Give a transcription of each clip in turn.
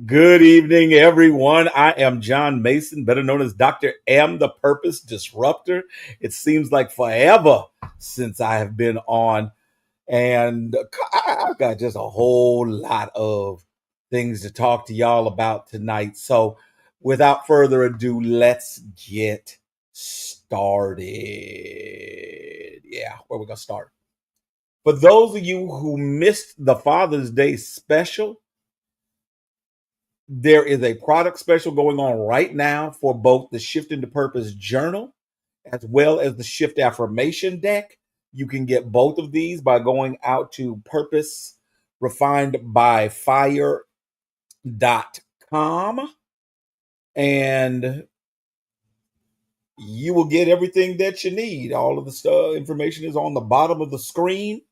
Good evening, everyone. I am John Mason, better known as Dr. M, the Purpose Disruptor. It seems like forever since I have been on, and I've got just a whole lot of things to talk to y'all about tonight. So, without further ado, let's get started. Yeah, where we gonna start? For those of you who missed the Father's Day special, there is a product special going on right now for both the Shift into Purpose journal as well as the Shift Affirmation deck. You can get both of these by going out to purposerefinedbyfire.com, and you will get everything that you need. All of the stuff information is on the bottom of the screen.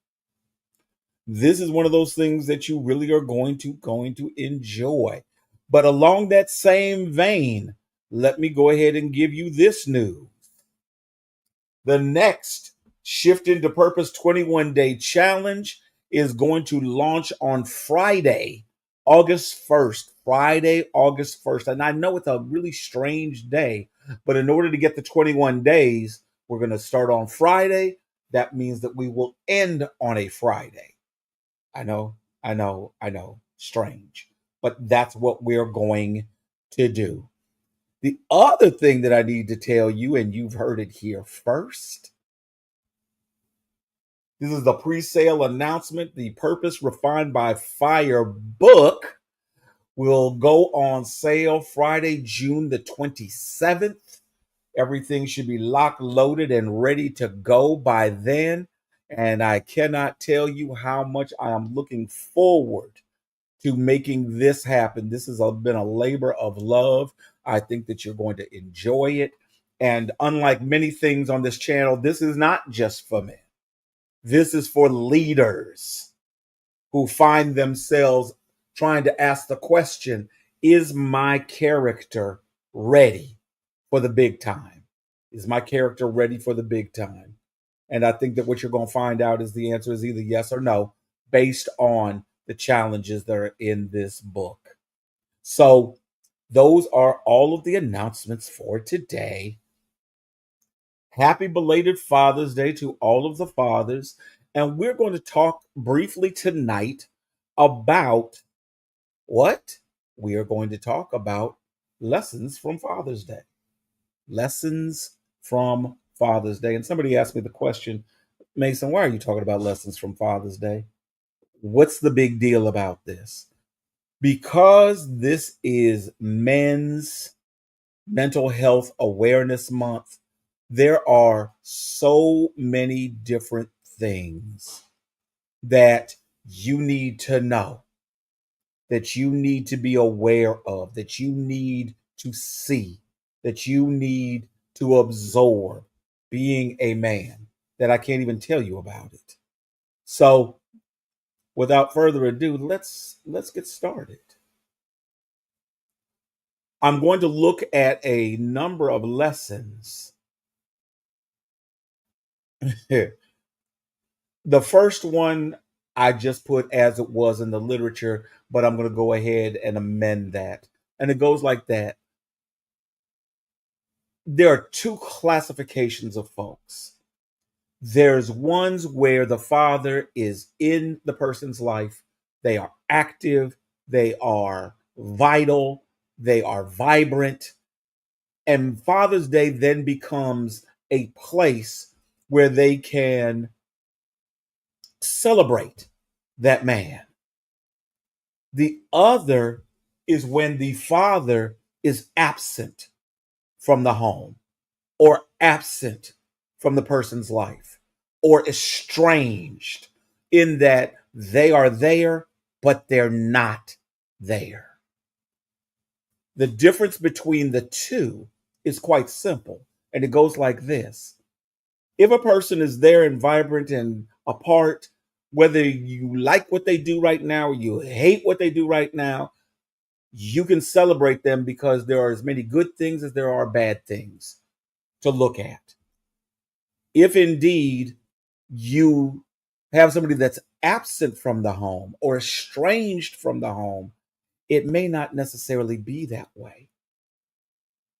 This is one of those things that you really are going to enjoy. But along that same vein, let me go ahead and give you this news. The next Shift into Purpose 21-day challenge is going to launch on Friday, August 1st. Friday, August 1st. And I know it's a really strange day, but in order to get the 21 days, we're going to start on Friday. That means that we will end on a Friday. I know, strange, but that's what we're going to do. The other thing that I need to tell you, and you've heard it here first, this is the pre-sale announcement. The Purpose Refined by Fire book will go on sale Friday, June the 27th. Everything should be locked, loaded, and ready to go by then. And I cannot tell you how much I am looking forward to making this happen. This has been a labor of love. I think that you're going to enjoy it. And unlike many things on this channel, this is not just for men. This is for leaders who find themselves trying to ask the question, is my character ready for the big time? Is my character ready for the big time? And I think that what you're going to find out is the answer is either yes or no, based on the challenges that are in this book. So those are all of the announcements for today. Happy belated Father's Day to all of the fathers. And we're going to talk briefly tonight about what? We are going to talk about lessons from Father's Day. Lessons from Father's Day. And somebody asked me the question, Mason, why are you talking about lessons from Father's Day? What's the big deal about this? Because this is Men's Mental Health Awareness Month, there are so many different things that you need to know, that you need to be aware of, that you need to see, that you need to absorb being a man, that I can't even tell you about it. So without further ado, let's get started. I'm going to look at a number of lessons. The first one I just put as it was in the literature, but I'm going to go ahead and amend that. And it goes like that. There are two classifications of folks. There's ones where the father is in the person's life. They are active. They are vital. They are vibrant. And Father's Day then becomes a place where they can celebrate that man. The other is when the father is absent from the home or absent from the person's life or estranged, in that they are there, but they're not there. The difference between the two is quite simple, and it goes like this. If a person is there and vibrant and apart, whether you like what they do right now or you hate what they do right now, you can celebrate them because there are as many good things as there are bad things to look at. If indeed you have somebody that's absent from the home or estranged from the home, it may not necessarily be that way.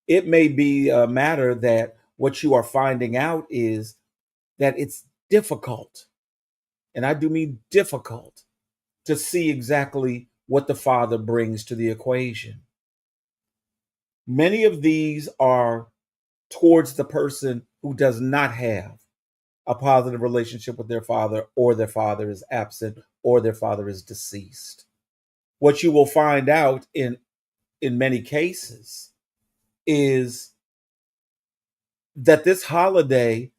It may be a matter that what you are finding out is that it's difficult, and I do mean difficult, to see exactly what the father brings to the equation. Many of these are towards the person who does not have a positive relationship with their father, or their father is absent, or their father is deceased. What you will find out in many cases is that this holiday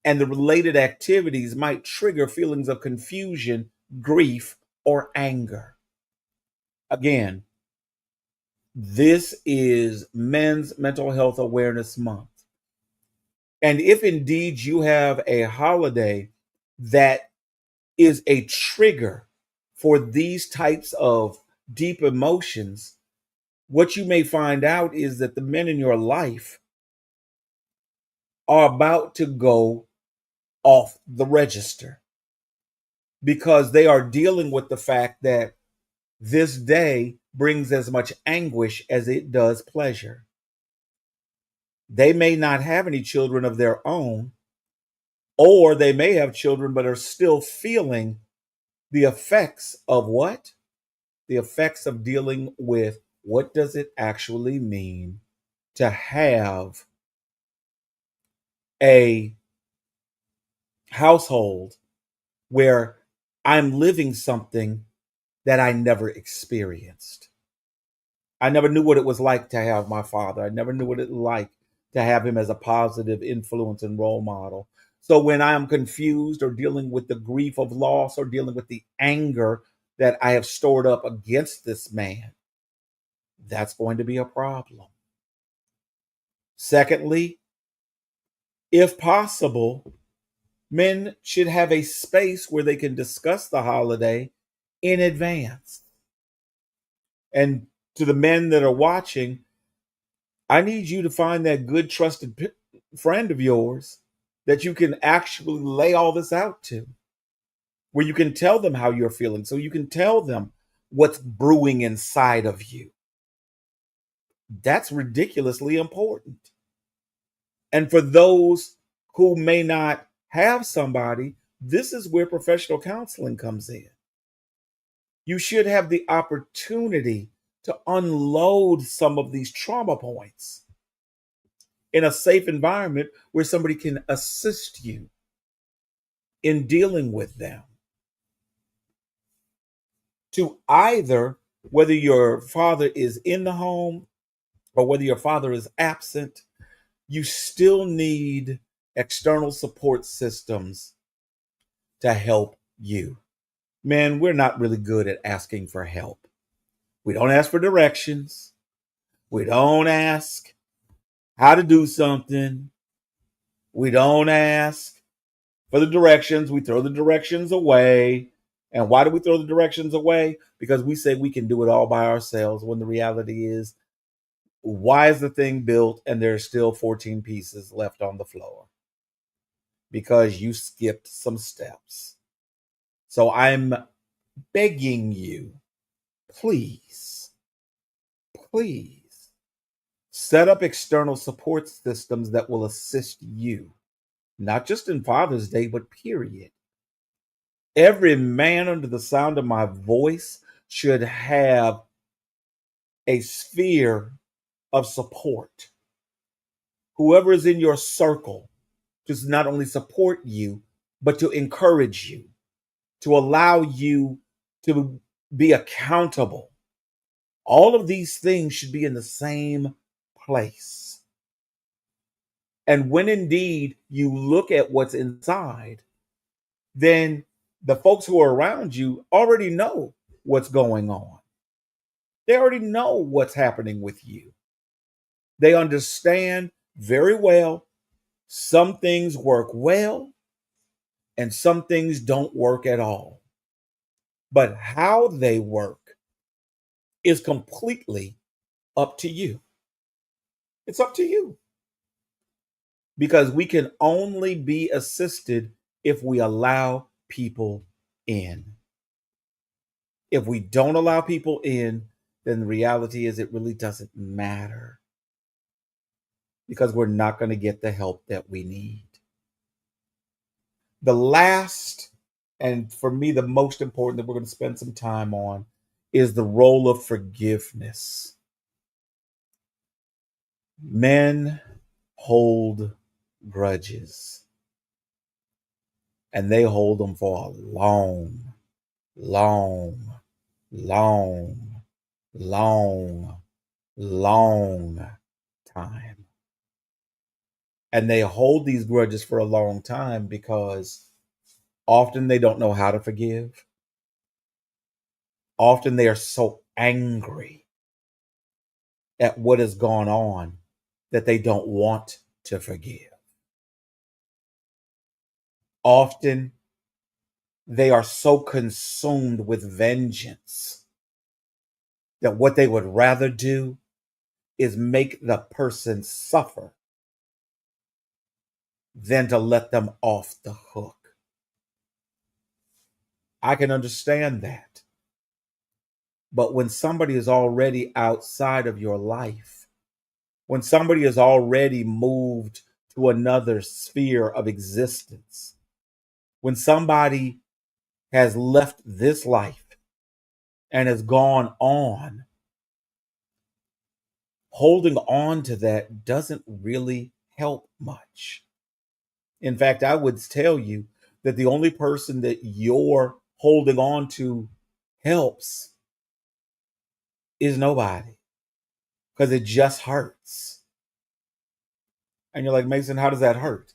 and the related activities might trigger feelings of confusion, grief, or anger. Again, this is Men's Mental Health Awareness Month. And if indeed you have a holiday that is a trigger for these types of deep emotions, what you may find out is that the men in your life are about to go off the register because they are dealing with the fact that this day brings as much anguish as it does pleasure. They may not have any children of their own, or they may have children but are still feeling the effects of what? The effects of dealing with what does it actually mean to have a household where I'm living something that I never experienced. I never knew what it was like to have my father. I never knew what it was like to have him as a positive influence and role model. So when I am confused or dealing with the grief of loss or dealing with the anger that I have stored up against this man, that's going to be a problem. Secondly, if possible, men should have a space where they can discuss the holiday in advance. And to the men that are watching, I need you to find that good, trusted friend of yours that you can actually lay all this out to, where you can tell them how you're feeling, so you can tell them what's brewing inside of you. That's ridiculously important. And for those who may not have somebody, this is where professional counseling comes in. You should have the opportunity to unload some of these trauma points in a safe environment where somebody can assist you in dealing with them. To either, whether your father is in the home or whether your father is absent, you still need external support systems to help you. Man, we're not really good at asking for help. We don't ask for directions. We don't ask how to do something. We don't ask for the directions. We throw the directions away. And why do we throw the directions away? Because we say we can do it all by ourselves, when the reality is, why is the thing built and there's still 14 pieces left on the floor? Because you skipped some steps. So I'm begging you, please, please set up external support systems that will assist you, not just in Father's Day, but period. Every man under the sound of my voice should have a sphere of support. Whoever is in your circle to not only support you, but to encourage you, to allow you to be accountable. All of these things should be in the same place. And when indeed you look at what's inside, then the folks who are around you already know what's going on. They already know what's happening with you. They understand very well some things work well and some things don't work at all. But how they work is completely up to you. It's up to you because we can only be assisted if we allow people in. If we don't allow people in, then the reality is it really doesn't matter because we're not going to get the help that we need. The last, and for me, the most important that we're going to spend some time on is the role of forgiveness. Men hold grudges, and they hold them for a long, long, long, long, long time. And they hold these grudges for a long time because often they don't know how to forgive. Often they are so angry at what has gone on that they don't want to forgive. Often they are so consumed with vengeance that what they would rather do is make the person suffer than to let them off the hook. I can understand that. But when somebody is already outside of your life, when somebody has already moved to another sphere of existence, when somebody has left this life and has gone on, holding on to that doesn't really help much. In fact, I would tell you that the only person that you're holding on to helps is nobody because it just hurts. And you're like, Mason, how does that hurt?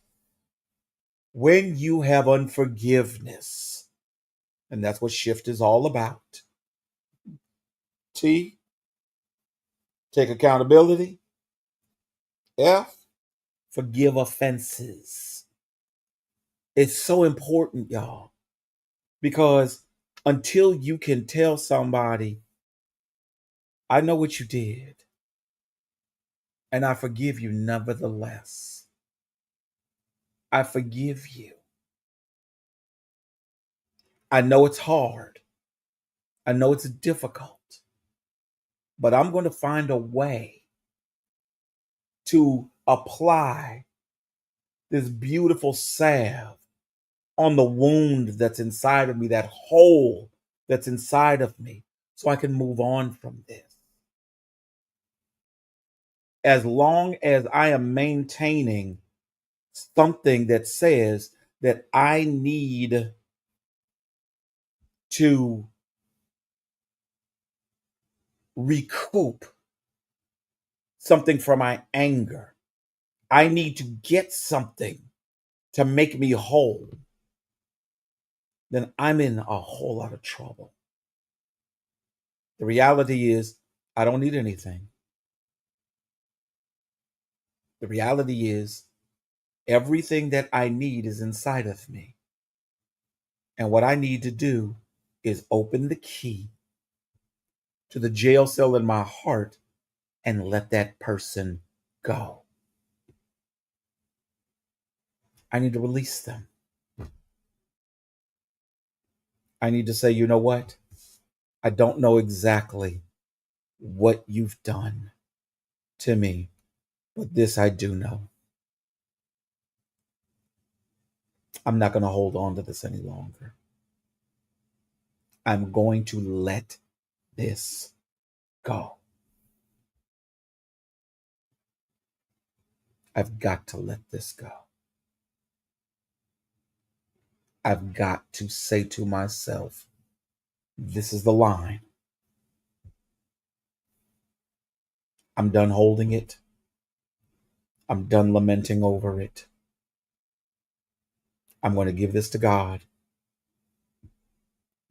When you have unforgiveness, and that's what shift is all about. T, take accountability. F, forgive offenses. It's so important, y'all, because until you can tell somebody, I know what you did, and I forgive you nevertheless. I forgive you. I know it's hard. I know it's difficult, but I'm going to find a way to apply this beautiful salve on the wound that's inside of me, that hole that's inside of me, so I can move on from this. As long as I am maintaining something that says that I need to recoup something from my anger, I need to get something to make me whole, then I'm in a whole lot of trouble. The reality is, I don't need anything. The reality is, everything that I need is inside of me. And what I need to do is open the key to the jail cell in my heart and let that person go. I need to release them. I need to say, you know what? I don't know exactly what you've done to me, but this I do know. I'm not going to hold on to this any longer. I'm going to let this go. I've got to let this go. I've got to say to myself, this is the line. I'm done holding it. I'm done lamenting over it. I'm going to give this to God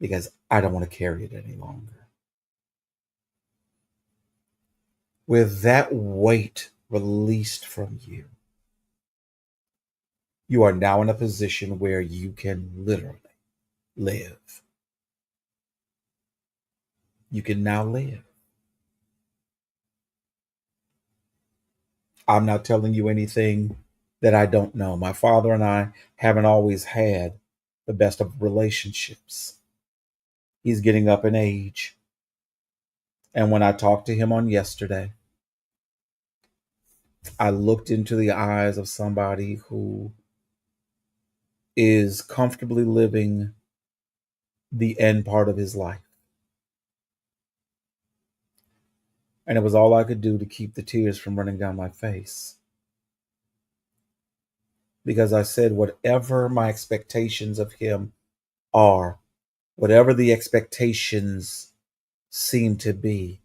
because I don't want to carry it any longer. with that weight released from you, you are now in a position where you can literally live. You can now live. I'm not telling you anything that I don't know. My father and I haven't always had the best of relationships. He's getting up in age. And when I talked to him on yesterday, I looked into the eyes of somebody who is comfortably living the end part of his life. And it was all I could do to keep the tears from running down my face. Because I said, whatever my expectations of him are, whatever the expectations seem to be,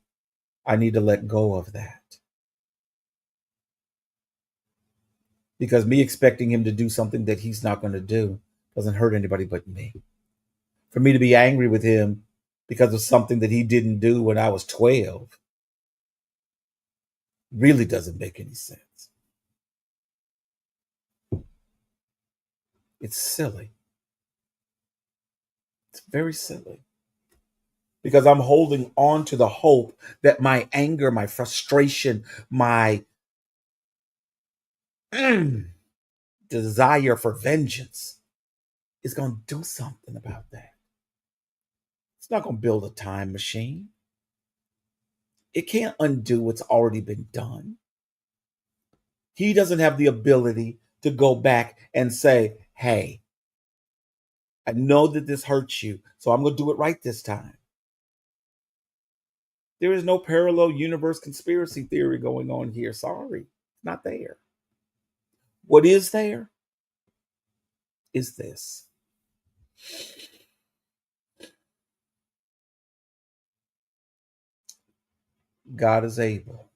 I need to let go of that. Because me expecting him to do something that he's not going to do doesn't hurt anybody but me. For me to be angry with him because of something that he didn't do when I was 12 really doesn't make any sense. It's silly. It's very silly. Because I'm holding on to the hope that my anger, my frustration, my desire for vengeance is going to do something about that. It's not going to build a time machine. It can't undo what's already been done. He doesn't have the ability to go back and say, hey, I know that this hurts you, so I'm going to do it right this time. There is no parallel universe conspiracy theory going on here. Sorry, it's not there. What is there is this. God is able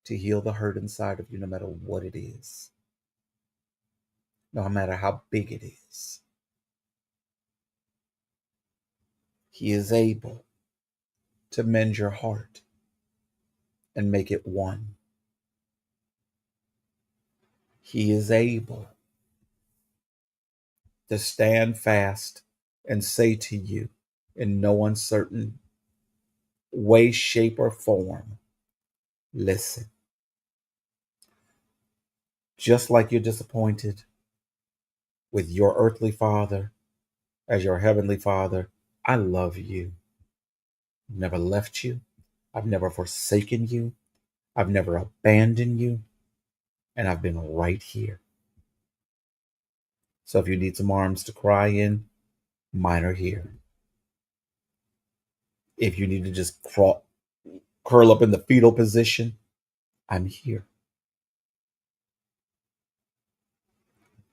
to heal the hurt inside of you no matter what it is, no matter how big it is. He is able to mend your heart and make it one. He is able to stand fast and say to you in no uncertain way, shape, or form, listen. Just like you're disappointed with your earthly father as your heavenly father, I love you. I've never left you. I've never forsaken you. I've never abandoned you. And I've been right here. So if you need some arms to cry in, mine are here. If you need to just curl up in the fetal position, I'm here.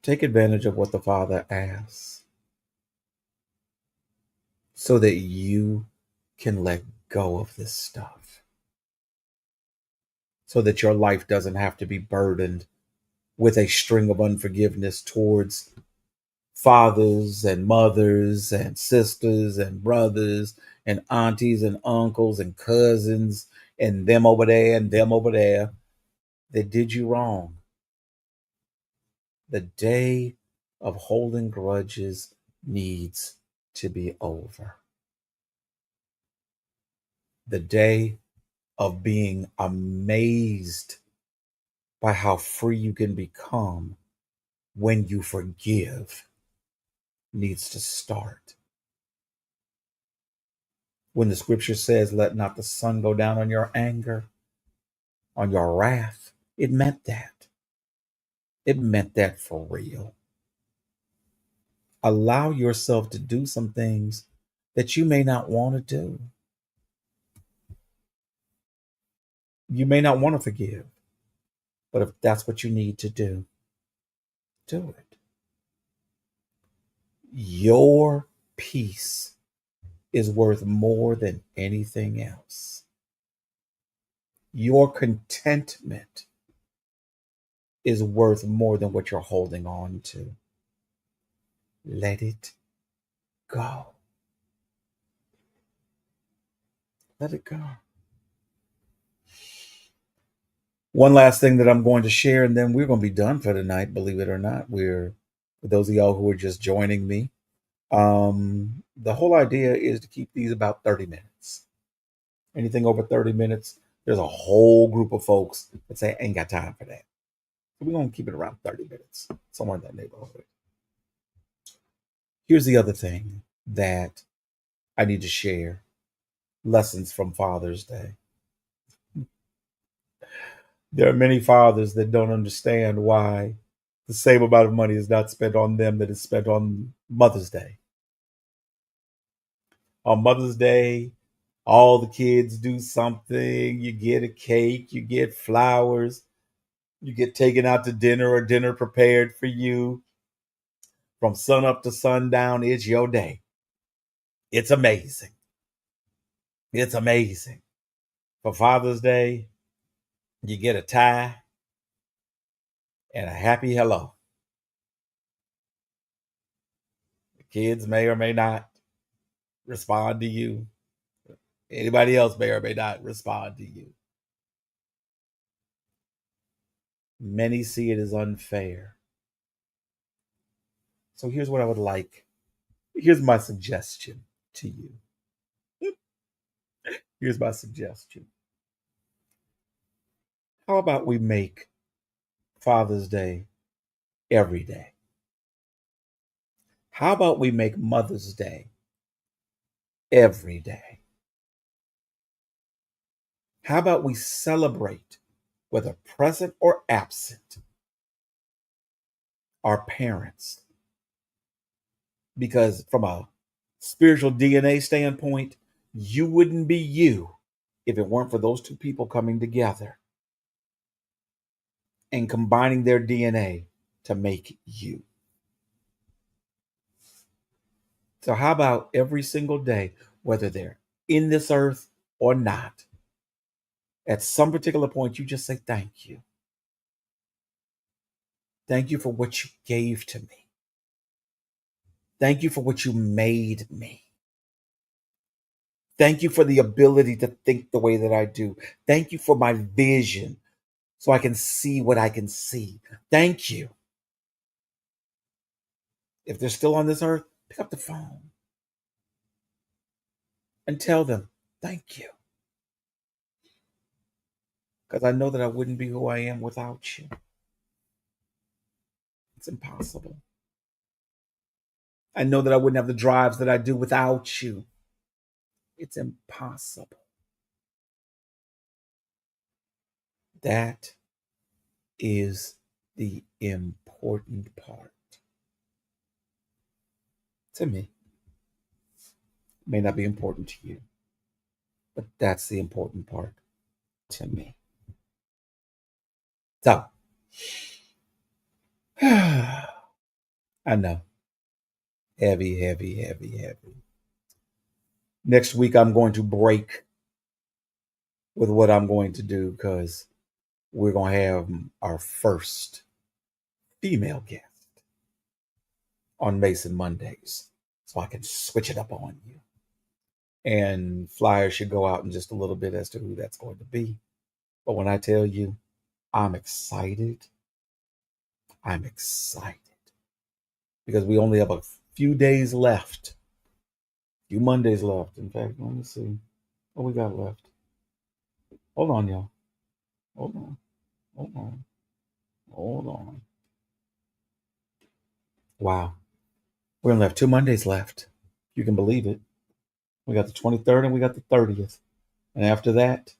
Take advantage of what the Father asks so that you can let go of this stuff. So that your life doesn't have to be burdened with a string of unforgiveness towards fathers and mothers and sisters and brothers and aunties and uncles and cousins and them over there and them over there that did you wrong. The day of holding grudges needs to be over. The day of being amazed by how free you can become when you forgive needs to start. When the scripture says, let not the sun go down on your anger, on your wrath, it meant that. It meant that for real. Allow yourself to do some things that you may not want to do. You may not want to forgive, but if that's what you need to do it. Your peace is worth more than anything else. Your contentment is worth more than what you're holding on to. Let it go. Let it go. One last thing that I'm going to share, and then we're going to be done for tonight. Believe it or not, for those of y'all who are just joining me. The whole idea is to keep these about 30 minutes. Anything over 30 minutes, there's a whole group of folks that say, ain't got time for that. So we're going to keep it around 30 minutes, somewhere in that neighborhood. Here's the other thing that I need to share: lessons from Father's Day. There are many fathers that don't understand why the same amount of money is not spent on them that is spent on Mother's Day. On Mother's Day, all the kids do something. You get a cake, you get flowers, you get taken out to dinner or dinner prepared for you. From sun up to sundown, it's your day. It's amazing. It's amazing. For Father's Day, you get a tie and a happy hello. The kids may or may not respond to you. Anybody else may or may not respond to you. Many see it as unfair. So here's what I would like. Here's my suggestion to you. Here's my suggestion. How about we make Father's Day every day? How about we make Mother's Day every day? How about we celebrate, whether present or absent, our parents? Because from a spiritual DNA standpoint, you wouldn't be you if it weren't for those two people coming together and combining their DNA to make you. So, how about every single day, whether they're in this earth or not, at some particular point, you just say, thank you. Thank you for what you gave to me. Thank you for what you made me. Thank you for the ability to think the way that I do. Thank you for my vision so I can see what I can see. Thank you. If they're still on this earth, pick up the phone and tell them, thank you. Because I know that I wouldn't be who I am without you. It's impossible. I know that I wouldn't have the drives that I do without you. It's impossible. That is the important part. To me, it may not be important to you, but that's the important part to me. So, I know. Heavy, heavy, heavy, heavy. Next week, I'm going to break with what I'm going to do because we're going to have our first female guest on Mason Mondays. So I can switch it up on you. And flyers should go out in just a little bit as to who that's going to be. But when I tell you, I'm excited. I'm excited because we only have a few days left, few Mondays left. In fact, let me see what we got left. Hold on, y'all. Hold on. Hold on. Hold on. Wow. We're going to have 2 Mondays left. You can believe it. We got the 23rd and we got the 30th. And after that,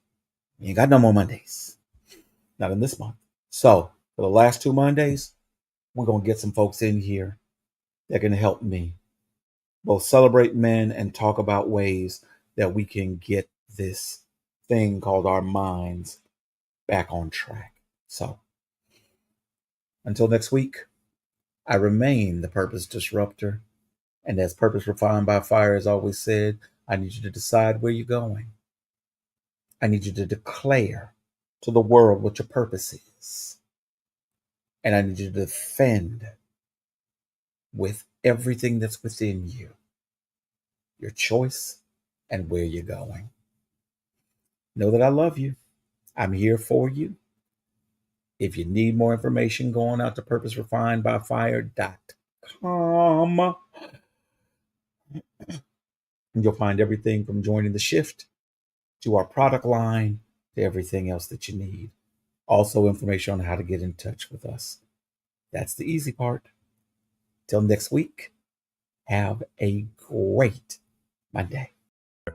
you ain't got no more Mondays. Not in this month. So for the last 2 Mondays, we're going to get some folks in here that can help me both celebrate men and talk about ways that we can get this thing called our minds back on track. So until next week, I remain the purpose disruptor. And as purpose refined by fire has always said, I need you to decide where you're going. I need you to declare to the world what your purpose is. And I need you to defend with everything that's within you your choice and where you're going. Know that I love you. I'm here for you. If you need more information, going out to purposerefinedbyfire.com. You'll find everything from joining the shift to our product line to everything else that you need. Also, information on how to get in touch with us. That's the easy part. Till next week, have a great Monday.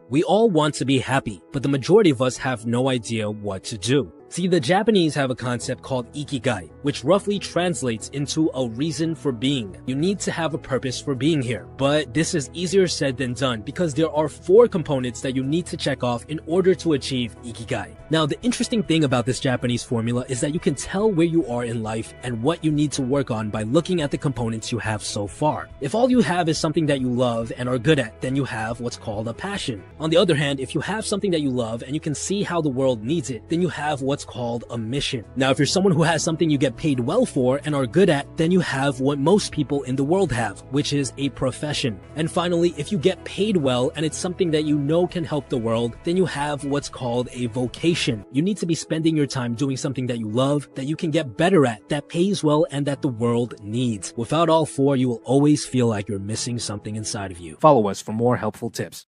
We all want to be happy, but the majority of us have no idea what to do. See, the Japanese have a concept called ikigai, which roughly translates into a reason for being. You need to have a purpose for being here. But this is easier said than done because there are 4 components that you need to check off in order to achieve ikigai. Now, the interesting thing about this Japanese formula is that you can tell where you are in life and what you need to work on by looking at the components you have so far. If all you have is something that you love and are good at, then you have what's called a passion. On the other hand, if you have something that you love and you can see how the world needs it, then you have what's called a mission. Now, if you're someone who has something you get paid well for and are good at, then you have what most people in the world have, which is a profession. And finally, if you get paid well and it's something that you know can help the world, then you have what's called a vocation. You need to be spending your time doing something that you love, that you can get better at, that pays well, and that the world needs. Without all 4, you will always feel like you're missing something inside of you. Follow us for more helpful tips.